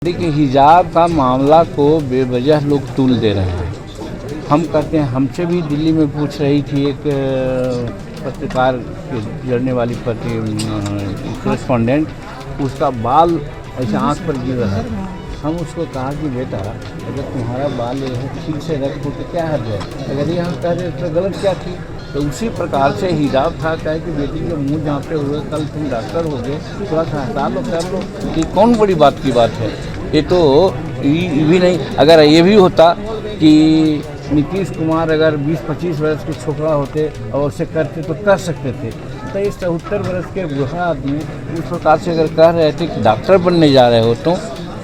देखिए, हिजाब का मामला को बेवजह लोग तूल दे रहे हैं। हम कहते हैं, हमसे भी दिल्ली में पूछ रही थी एक पत्रकार जड़ने वाली करेस्पॉन्डेंट, उसका बाल ऐसे आंख पर गिर रहा है। हम उसको कहा कि बेटा, अगर तुम्हारा बाल ये है ठीक से रखो तो क्या हर्ज है, अगर ये हम कह रहे तो गलत क्या थी। तो उसी प्रकार से हिजाब था, कहे कि बेटी के मुँह झाँपे हुए कल तुम डॉक्टर हो गए, थोड़ा सा हटा लो कर लो, ये कौन बड़ी बात की बात है। ये तो ये भी नहीं, अगर ये भी होता कि नीतीश कुमार अगर 20-25 वर्ष के छोकरा होते और उसे करते तो कर सकते थे। तो इस 74 वर्ष के बूढ़ा आदमी इस प्रकार से अगर कह रहे थे कि डॉक्टर बनने जा रहे हो तो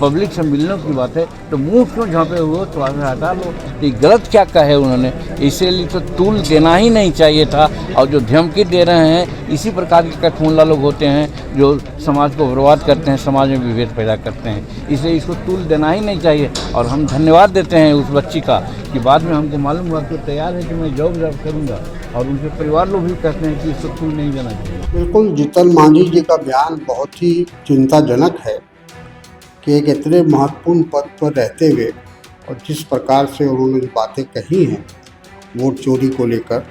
पब्लिक से मिलने की बात है, तो मुंह क्यों झाँपे हुए हो, तो आगे हटा लो। ये गलत क्या कहे उन्होंने, इसीलिए तो तूल देना ही नहीं चाहिए था। और जो धमकी दे रहे हैं, इसी प्रकार के कठमुल्ला लोग होते हैं जो समाज को बर्बाद करते हैं, समाज में विभेद पैदा करते हैं। इसलिए इसको तूल देना ही नहीं चाहिए। और हम धन्यवाद देते हैं उस बच्ची का कि बाद में हमको मालूम हुआ कि तैयार है कि मैं जॉब करूँगा, और उनके परिवार लोग भी कहते हैं कि इसको तूल नहीं देना चाहिए। बिल्कुल, जीतन मांझी जी का बयान बहुत ही चिंताजनक है कि एक इतने महत्वपूर्ण पद पर रहते हुए और जिस प्रकार से उन्होंने जो बातें कही हैं वोट चोरी को लेकर,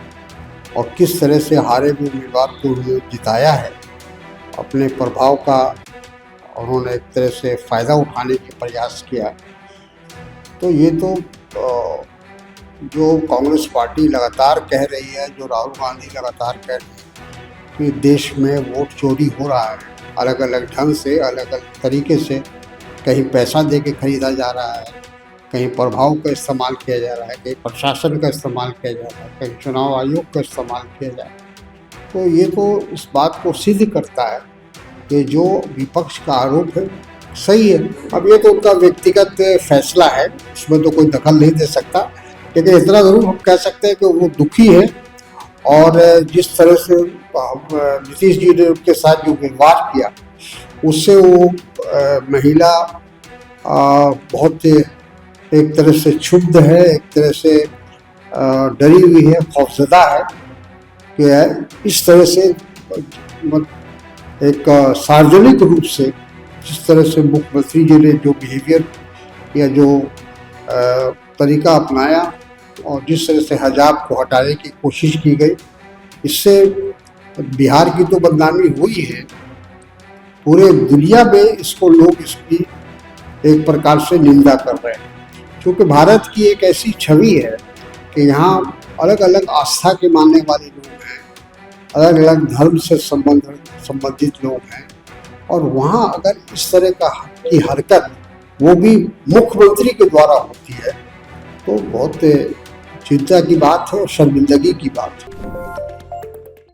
और किस तरह से हारे हुए उम्मीदवार को उन्होंने जिताया है, अपने प्रभाव का उन्होंने एक तरह से फ़ायदा उठाने की प्रयास किया। तो ये तो जो कांग्रेस पार्टी लगातार कह रही है, जो राहुल गांधी लगातार कह रही है कि देश में वोट चोरी हो रहा है, अलग अलग ढंग से, अलग अलग तरीके से, कहीं पैसा दे के खरीदा जा रहा है, कहीं प्रभाव का इस्तेमाल किया जा रहा है, कहीं प्रशासन का इस्तेमाल किया जा रहा है, कहीं चुनाव आयोग का इस्तेमाल किया जा रहा है। तो ये तो इस बात को सिद्ध करता है कि जो विपक्ष का आरोप है सही है। अब ये तो उनका व्यक्तिगत फैसला है, उसमें तो कोई दखल नहीं दे सकता, लेकिन इतना ज़रूर हम कह सकते हैं कि वो दुखी है। और जिस तरह से नीतीश जी ने उनके साथ जो व्यवहार किया, उससे वो महिला बहुत एक तरह से क्षुब्ध है, एक तरह से डरी हुई है, खौफजदा है कि इस तरह से एक सार्वजनिक रूप से जिस तरह से मुख्यमंत्री जी ने जो बिहेवियर या जो तरीका अपनाया और जिस तरह से हिजाब को हटाने की कोशिश की गई, इससे बिहार की तो बदनामी हुई है, पूरे दुनिया में इसको लोग इसकी एक प्रकार से निंदा कर रहे हैं। क्योंकि भारत की एक ऐसी छवि है कि यहाँ अलग अलग आस्था के मानने वाले लोग हैं, अलग अलग धर्म से संबंधित लोग हैं, और वहाँ अगर इस तरह की हरकत वो भी मुख्यमंत्री के द्वारा होती है तो बहुत चिंता की बात है और शर्मिंदगी की बात है।